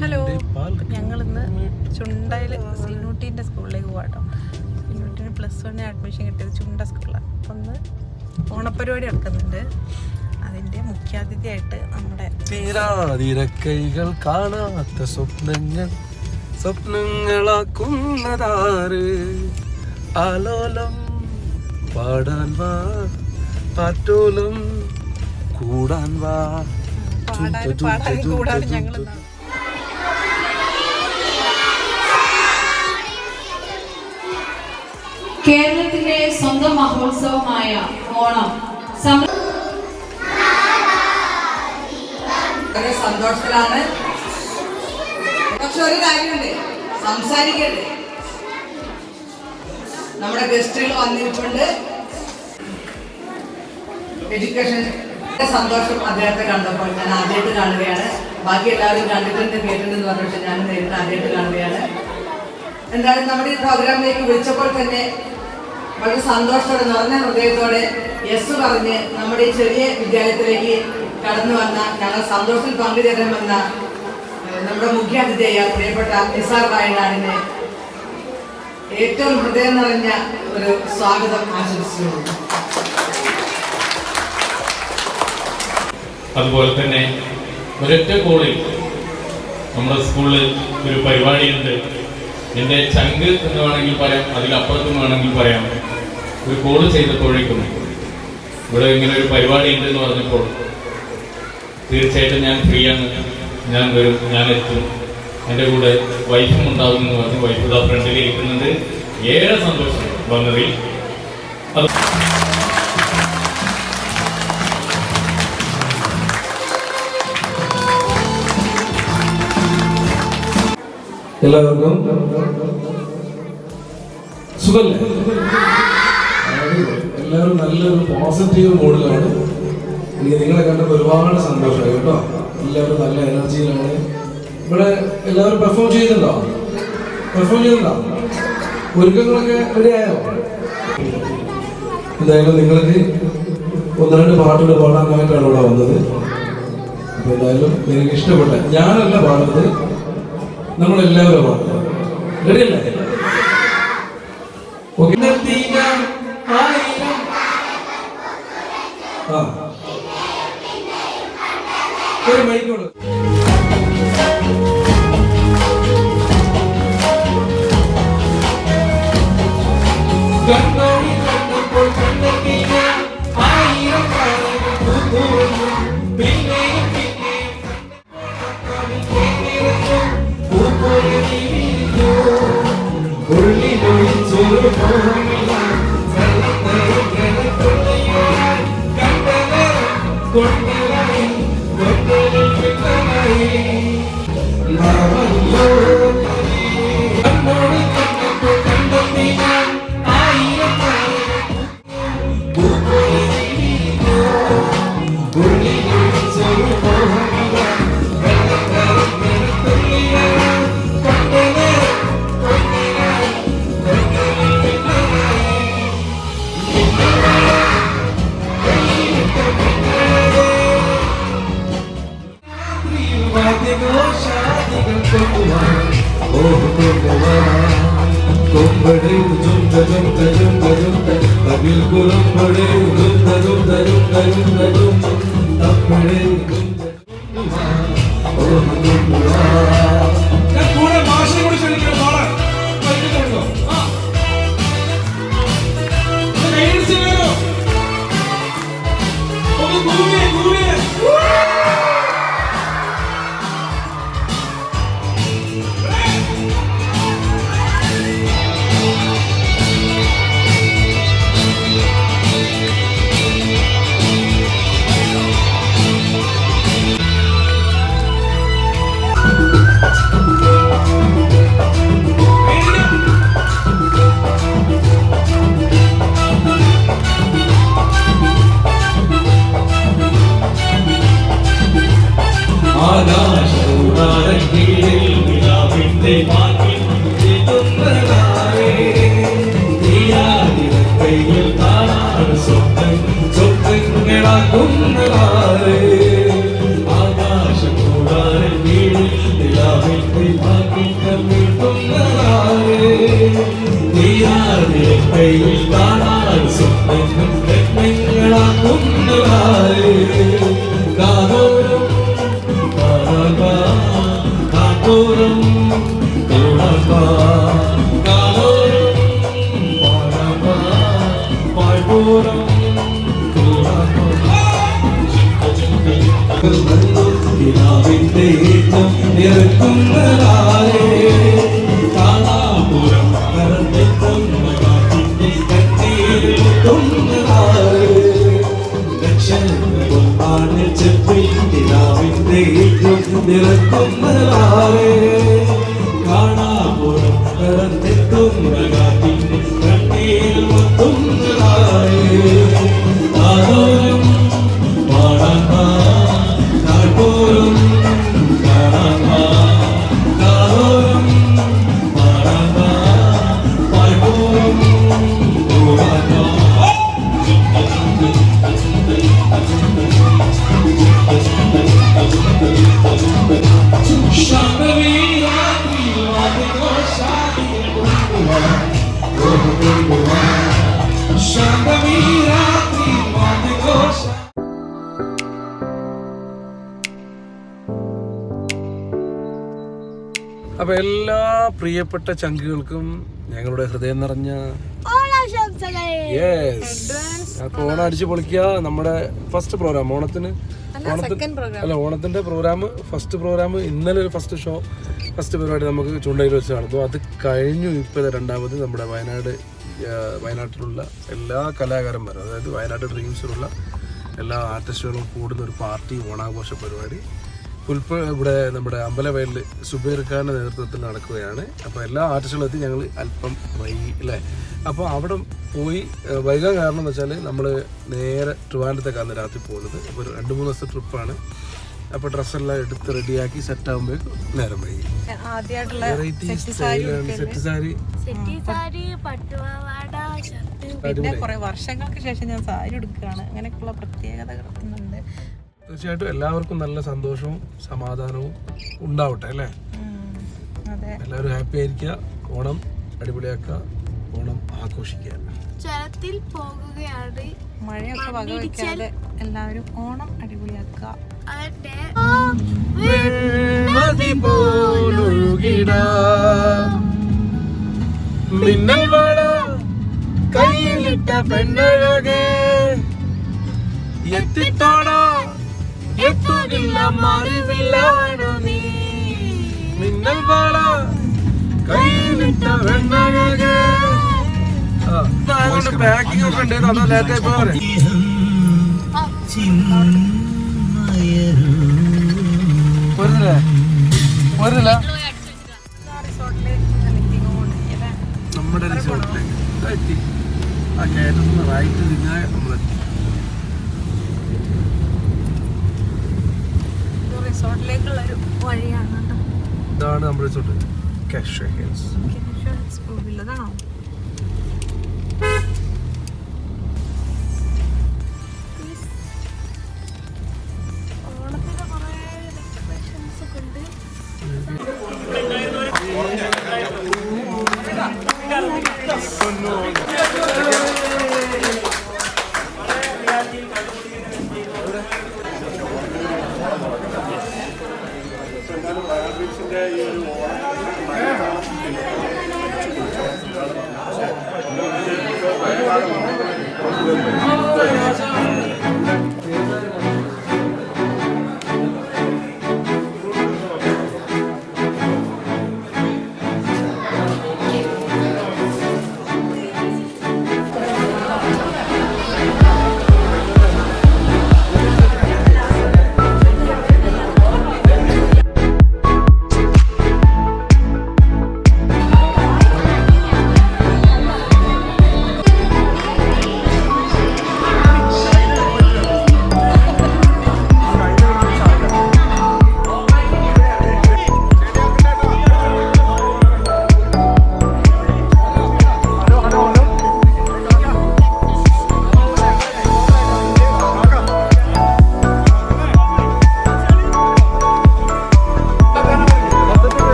Hello, ഞങ്ങളിന്ന് ചുണ്ടയിൽ സിനൂട്ടീൻ്റെ സ്കൂളിലേക്ക് പോകാട്ടോ. സിനൂട്ടിന് +1 admission കിട്ടിയത് ചുണ്ട സ്കൂളാണ്. അപ്പം ഒന്ന് ഓണപ്പരിപാടി നടക്കുന്നുണ്ട്. അതിൻ്റെ മുഖ്യാതിഥിയായിട്ട് നമ്മുടെ കൈകൾ കാണാത്ത സ്വപ്നങ്ങളാക്കുന്നതാറ് ആലോലം പാടാൻ വാ പാറ്റോലം കൂടാൻ വാ കൂടാതെ ഞങ്ങൾ കേരളത്തിന്റെ സ്വന്തം മഹോത്സവമായ ഓണം സന്തോഷത്തിലാണ്. പക്ഷെ ഒരു കാര്യമുണ്ട്, സംസാരിക്കട്ടെ. നമ്മുടെ ഗസ്റ്റുകൾ വന്നിട്ടുണ്ട്. എഡ്യൂക്കേഷൻ സന്തോഷം അദ്ദേഹത്തെ കണ്ടപ്പോൾ ഞാൻ ആദ്യമായിട്ട് കാണുകയാണ്. ബാക്കി എല്ലാവരും കണ്ടിട്ടുണ്ട് കേട്ടിട്ടുണ്ടെന്ന് പറഞ്ഞിട്ട് ഞാൻ നേരിട്ട് ആദ്യമായിട്ട് കാണുകയാണ്. എന്തായാലും നമ്മുടെ ഈ പ്രോഗ്രാമിലേക്ക് വിളിച്ചപ്പോൾ തന്നെ വളരെ സന്തോഷത്തോടെ നിറഞ്ഞ ഹൃദയത്തോടെ യെസ് പറഞ്ഞ് നമ്മുടെ ഈ ചെറിയ വിദ്യാലയത്തിലേക്ക് കടന്നു വന്ന, ഞങ്ങൾ സന്തോഷത്തിൽ പങ്കുചേരാൻ വന്ന നമ്മുടെ മുഖ്യാതിഥിയായ പ്രിയപ്പെട്ട നിസാർ വയനാടിനെ ഏറ്റവും ഹൃദയം നിറഞ്ഞ ഒരു സ്വാഗതം ആശംസിക്കുന്നു. അതുപോലെ തന്നെ ഒരൊറ്റ കോളിൽ നമ്മുടെ സ്കൂളിൽ ഒരു പരിപാടിയുണ്ട്. എൻ്റെ ചങ്ക് എന്ന് വേണമെങ്കിൽ പറയാം, അതിലപ്പുറത്തും വേണമെങ്കിൽ പറയാം. ഒരു കോള് ചെയ്തപ്പോഴേക്കും ഇവിടെ ഇങ്ങനെ ഒരു പരിപാടി ഉണ്ടെന്ന് പറഞ്ഞപ്പോൾ തീർച്ചയായിട്ടും ഞാൻ ഫ്രീ ആണ്, ഞാൻ വരും, ഞാൻ എത്തും, എൻ്റെ കൂടെ വൈഫും ഉണ്ടാകും എന്ന് പറഞ്ഞ് വൈഫ് ഇതാ ഫ്രണ്ടിൽ ഇരിക്കുന്നുണ്ട്. ഏറെ സന്തോഷം വന്നതിൽ. എല്ലാവർക്കും സുഖല്ലേ? എല്ലാവരും നല്ലൊരു പോസിറ്റീവ് മൂഡിലാണ്. നിങ്ങളെ കണ്ടപ്പോൾ ഒരുപാട് സന്തോഷമായി കേട്ടോ. എല്ലാവരും നല്ല എനർജിയിലാണ്. ഇവിടെ എല്ലാവരും പെർഫോം ചെയ്യുന്നുണ്ടോ? ഒരുക്കങ്ങളൊക്കെ റെഡിയായോ? എന്തായാലും നിങ്ങൾക്ക് 1-2 പാട്ടുകൾ പാടാനായിട്ടാണ് ഇവിടെ വന്നത്. അപ്പൊ എന്തായാലും നിങ്ങൾക്ക് ഇഷ്ടപ്പെട്ട, ഞാനല്ല പാടുന്നത്, നമ്മളെല്ലാവരും പാടുന്നത്. റെഡിയല്ലേ? ഓക്കെ. ഒരു മൈക്കോട് കണ്ടപ്പോൾ കണ്ടെത്തിയ 1000 ആകാശ കൂടാതെ വീട് നിലാവേ ചുണ്ടയിൽ കാണാൻ സ്വപ്നങ്ങൾ രത്നങ്ങളാക്കുന്നതാരേ കാതോരം കാതോരം നിറക്കുന്നതാരേ കാണാപുരം കറന്നെത്തുന്ന കാറ്റിന്റെ കണ്ണീരിൽ ദക്ഷണ ചെപ്പിൽ നിലാവിന്റെ നിറക്കുന്നതാരേ കാണാപുരം കറന്നെത്തുന്ന കാറ്റിന്റെ കണ്ണീരിൽ മുത്തുന്നതാരേ ആദോരം പാടാൻ താഴ്പോരം അപ്പൊ എല്ലാ പ്രിയപ്പെട്ട ചങ്കുകൾക്കും ഞങ്ങളുടെ ഹൃദയം നിറഞ്ഞ അപ്പൊ ഓണം അടിച്ചു പൊളിക്കുക. നമ്മുടെ ഫസ്റ്റ് പ്രോഗ്രാം ഓണത്തിന്റെ പ്രോഗ്രാം ഫസ്റ്റ് പ്രോഗ്രാം ഇന്നലെ ഒരു ഫസ്റ്റ് പരിപാടി നമുക്ക് ചുണ്ടയിൽ വെച്ച് നടന്നു. അത് കഴിഞ്ഞു. ഇപ്പോൾ രണ്ടാമത് നമ്മുടെ വയനാട്ടിലുള്ള എല്ലാ കലാകാരന്മാരും, അതായത് വയനാട് ഡ്രീംസിലുള്ള എല്ലാ ആർട്ടിസ്റ്റുകളും കൂടുന്ന ഒരു പാർട്ടി ഓണാഘോഷ പരിപാടി ഇവിടെ നമ്മുടെ അമ്പലവയലിൽ സുബൈർ ഖാന്റെ നേതൃത്വത്തിൽ നടക്കുകയാണ്. അപ്പോൾ എല്ലാ ആർട്ടിസ്റ്റുകളും എത്തി. ഞങ്ങൾ അല്പം വൈകി അല്ലേ. അപ്പോൾ അവിടെ പോയി വൈകാൻ കാരണം എന്ന് വെച്ചാൽ നമ്മൾ നേരെ ട്രിവാൻഡ്രത്തേക്കാണ് രാത്രി പോകുന്നത്. അപ്പോൾ 2-3 ദിവസത്തെ ട്രിപ്പാണ്. അപ്പോൾ ഡ്രസ്സെല്ലാം എടുത്ത് റെഡിയാക്കി സെറ്റ് ആകുമ്പോഴേക്കും നേരം വൈകി. പിന്നെ കുറെ വർഷങ്ങൾക്ക് ശേഷം ഞാൻ സാരി എടുക്കുകയാണ്. അങ്ങനെയൊക്കെയുള്ള പ്രത്യേകതകൾ ഉണ്ട്. തീർച്ചയായിട്ടും എല്ലാവർക്കും നല്ല സന്തോഷവും സമാധാനവും ഉണ്ടാവട്ടെ അല്ലേ. എല്ലാവരും ഹാപ്പി ആയിരിക്കുക. ഓണം അടിപൊളിയാക്കുക. ഓണം ആഘോഷിക്കുക. ചരത്തിൽ പോകുകയാണ്. മഴയൊക്കെ വകവയ്ക്കാതെ എല്ലാവരും ഓണം അടിപൊളിയാക്കുക. മിന്നൽ വള കയ്യിലിട്ട പെണ്ണഴകേ എത്തിത്തോടാ എത്തുകില്ല മറിവില്ലാണോ നീ. മിന്നൽ വള കയ്യിലിട്ട പെണ്ണഴകേ. പാക്കിംഗ് ഒക്കെ ഉണ്ട്. അതോ ലേറ്റായി പോരെ. പോരുന്നില്ല നമ്മുടെ റിസോർട്ടിലേക്ക് എത്തി. ആ കയറ്റുന്ന റൈറ്റ് തിരിഞ്ഞാൽ നമ്മളെത്തി. റിസോർട്ടിലേക്കുള്ള ഒരു വഴിയാണ്. ഇതാണ് നമ്മുടെ റിസോർട്ട്. Casual hills. ഇതാണോ? ഓണത്തിന് കുറെ ഡെക്കറേഷൻസ് ഒക്കെ ഉണ്ട്.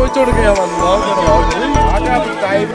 ചോദിച്ചു കൊടുക്കുക ടൈം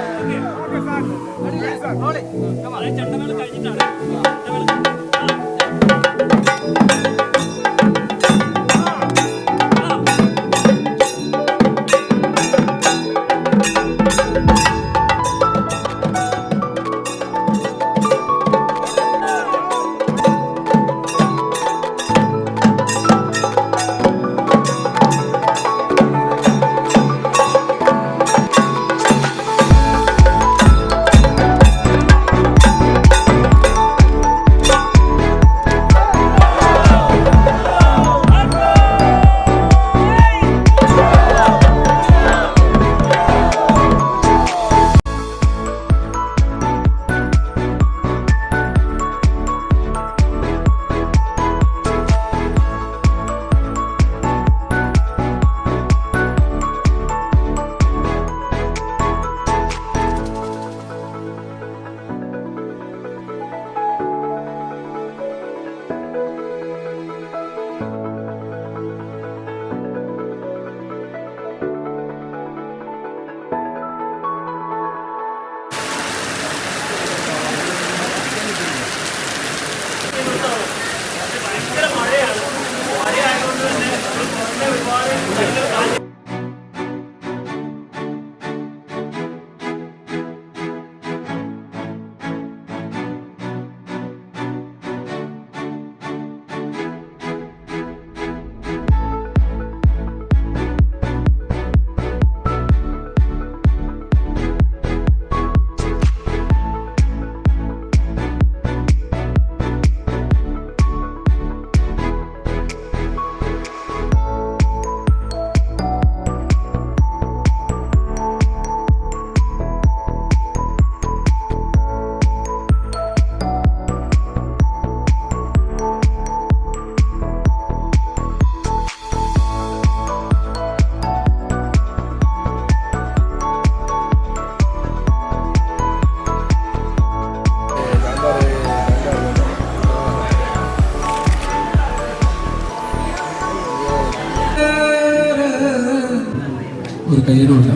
ഒരു കയ്യിലുമില്ല.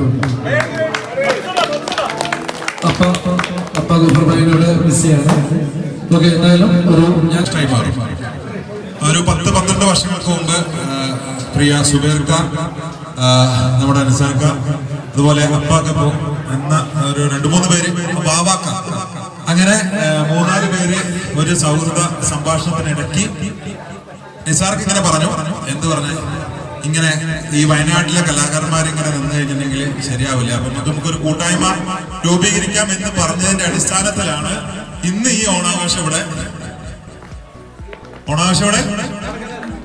അപ്പ ഗുഫർബായിനോട് ബിസിയാണ്. ഓക്കെ, എന്തായാലും ഒരു ഞാൻ മാറി ഒരു 10-12 വർഷങ്ങൾക്ക് മുമ്പ് പ്രിയ സുബേർക്ക, നമ്മുടെ അനുസാക്ക, അതുപോലെ അപ്പാക്കപ്പോ എന്ന ഒരു 2-3 പേര്, ബാവാക്ക, അങ്ങനെ 3-4 പേര് ഒരു സൗഹൃദ സംഭാഷണത്തിനിടയ്ക്ക് നിസാർക്ക് ഇങ്ങനെ പറഞ്ഞു. എന്ത് പറഞ്ഞു? ഇങ്ങനെ ഈ വയനാട്ടിലെ കലാകാരന്മാരിങ്ങനെ നിന്ന് കഴിഞ്ഞിട്ടുണ്ടെങ്കിൽ ശരിയാവില്ല, അപ്പൊ നമുക്കൊരു കൂട്ടായ്മ രൂപീകരിക്കാം എന്ന് പറഞ്ഞതിന്റെ അടിസ്ഥാനത്തിലാണ് ഇന്ന് ഈ ഓണാഘോഷം ഇവിടെ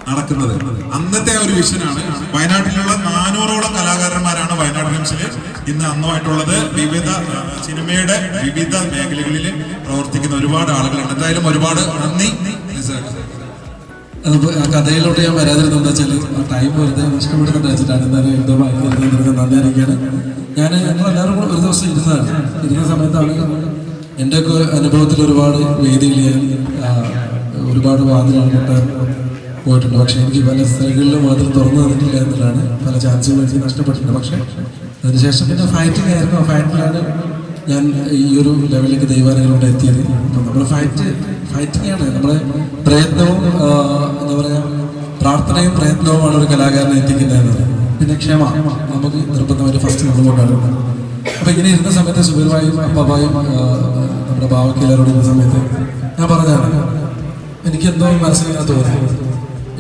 നടക്കുന്നത്. അന്നത്തെ ഒരു വിഷനാണ്. വയനാട്ടിലുള്ള 400ഓളം കലാകാരന്മാരാണ് വയനാട് ഫിലിംസിൽ ഇന്ന് അന്നുമായിട്ടുള്ളത്. വിവിധ സിനിമയുടെ വിവിധ മേഖലകളിൽ പ്രവർത്തിക്കുന്ന ഒരുപാട് ആളുകളുണ്ട്. എന്തായാലും ഒരുപാട് നന്ദി. ആ കഥയിലോട്ട് ഞാൻ വരാതിരുന്നത് വെച്ചാൽ ആ ടൈം വെറുതെ നഷ്ടപ്പെടുന്നുണ്ട് വെച്ചിട്ടാണ്. എന്തായാലും എന്തോ ബാക്കി നന്ദി അറിയിക്കുകയാണ്. ഞങ്ങളെല്ലാവരും കൂടെ ഒരു ദിവസം ഇരുന്ന സമയത്താണ് എൻ്റെയൊക്കെ അനുഭവത്തിൽ ഒരുപാട് വേദിയിൽ ഒരുപാട് വാതിലാണ് കൊട്ടാൻ പോയിട്ടുണ്ട്. പക്ഷെ എനിക്ക് പല സ്ഥലങ്ങളിലും വാതിൽ തുറന്നു തന്നിട്ടില്ല എന്നുള്ളതാണ്. പല ചാൻസുകളും എനിക്ക് നഷ്ടപ്പെട്ടിട്ടുണ്ട്. പക്ഷെ അതിനുശേഷം പിന്നെ ഫൈറ്റിംഗ് ആയിരുന്നു. ആ ഫൈറ്റിലാണ് ഞാൻ ഈ ഒരു ലെവലിലേക്ക് ദൈവാലയങ്ങളിലൂടെ എത്തിയത്. അപ്പം നമ്മൾ ഫൈറ്റിംഗാണ് നമ്മുടെ പ്രയത്നവും എന്താ പറയുക, പ്രാർത്ഥനയും പ്രയത്നവുമാണ് ഒരു കലാകാരനെ എത്തിക്കുന്നതെന്നത്. പിന്നെ ക്ഷമ നമുക്ക് നിർബന്ധമായിട്ട് ഫസ്റ്റ് നമ്മൾ കൊണ്ടാടുന്നത്. അപ്പം ഇങ്ങനെ ഇരുന്ന സമയത്ത് സുബീർഭായും അപ്പായും നമ്മുടെ ബാവയ്ക്ക് എല്ലാവരോടും ഇരുന്ന സമയത്ത് ഞാൻ പറഞ്ഞതാണ്, എനിക്കെന്തോ മനസ്സിലിങ്ങനെ തോന്നി,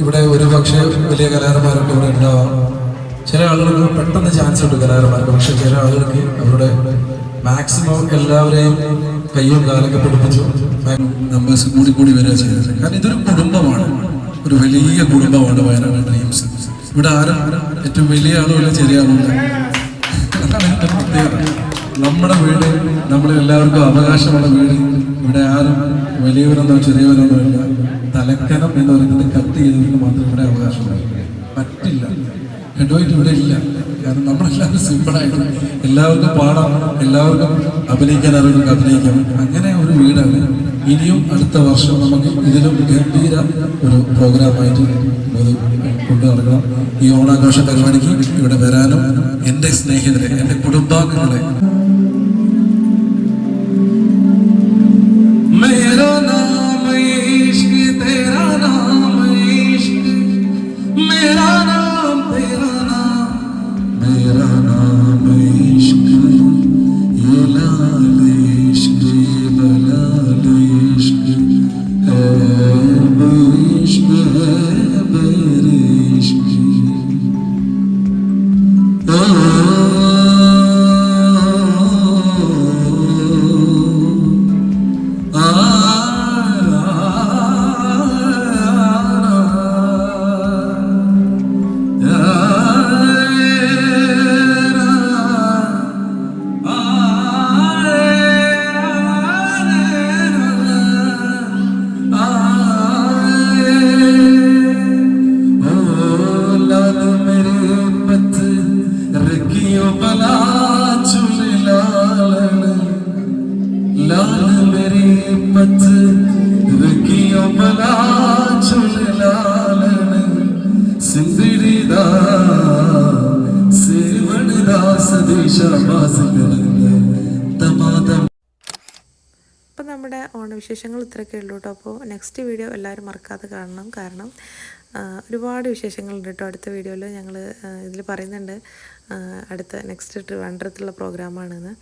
ഇവിടെ ഒരു പക്ഷേ വലിയ കലാകാരന്മാരൊക്കെ ഇവിടെ ഉണ്ടാവാം. ചില ആളുകൾക്ക് പെട്ടെന്ന് ചാൻസ് ഉണ്ട് കലാകാരന്മാർക്ക്. പക്ഷെ ചില ആളുകൾക്ക് അവരുടെ മാക്സിമം എല്ലാവരെയും കയ്യും കാലൊക്കെ പിടിപ്പിച്ചു നമ്പേഴ്സ് കൂടി വരിക ചെയ്തത്. കാരണം ഇതൊരു കുടുംബമാണ്, ഒരു വലിയ കുടുംബമാണ് വയനാട് ഡ്രീംസ്. ഇവിടെ ആരും ഏറ്റവും വലിയ ആളുമില്ല, ചെറിയ ആളുമില്ല. അതാണ് എൻ്റെ പ്രത്യേകത. നമ്മുടെ വീട്, നമ്മളെല്ലാവർക്കും അവകാശമുള്ള വീട്. ഇവിടെ ആരും വലിയവരൊന്നോ ചെറിയവരൊന്നോ ഇല്ല. തലക്കനം എന്ന് പറയുന്നത് കട്ട് ചെയ്തവർക്ക് മാത്രമേ ഇവിടെ അവകാശമുള്ളൂ. മറ്റില്ല, ഹെഡ്വൈറ്റ് ഇവിടെ ഇല്ല. കാരണം നമ്മളെല്ലാവരും സിമ്പിളായിട്ട് എല്ലാവർക്കും പാടാം, എല്ലാവർക്കും അഭിനയിക്കാൻ അറിയുന്നവർക്ക് അഭിനയിക്കാം. അങ്ങനെ ഒരു വീടാണ്. ഇനിയും അടുത്ത വർഷം നമുക്ക് ഇതിലും ഗംഭീര ഒരു പ്രോഗ്രാമായിട്ട് കൊണ്ടു നടക്കണം. ഈ ഓണാഘോഷ പരിപാടിക്ക് ഇവിടെ വരാനും എൻ്റെ സ്നേഹിതരെ, എൻ്റെ കുടുംബാംഗങ്ങളെ मेरा नाम इश्क तेरा नाम इश्क मेरा नाम तेरा नाम मेरा नाम इश्क ये लाल इश्क बलाल इश्क है इश्क है बेरे इश्क लाल मेरी पत रखियों बला चुन लालन सिंदड़ी दा सेवन दा सदेशा बास करंदे तमादम. അപ്പം നമ്മുടെ ഓണവിശേഷങ്ങൾ ഇത്രയൊക്കെ ഉള്ളൂ കേട്ടോ. അപ്പോൾ നെക്സ്റ്റ് വീഡിയോ എല്ലാവരും മറക്കാതെ കാണണം. കാരണം ഒരുപാട് വിശേഷങ്ങളുണ്ട് കേട്ടോ. അടുത്ത വീഡിയോയിൽ ഞങ്ങൾ ഇതിൽ പറയുന്നുണ്ട്. അടുത്ത നെക്സ്റ്റ് ട്രിവാൻഡ്രത്തുള്ള പ്രോഗ്രാമാണെന്ന്.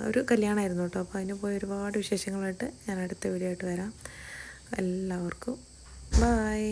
ഒരു കല്യാണമായിരുന്നു കേട്ടോ. അപ്പോൾ അതിന് പോയി ഒരുപാട് വിശേഷങ്ങളായിട്ട് ഞാൻ അടുത്ത വീഡിയോ ആയിട്ട് വരാം. എല്ലാവർക്കും ബായ്.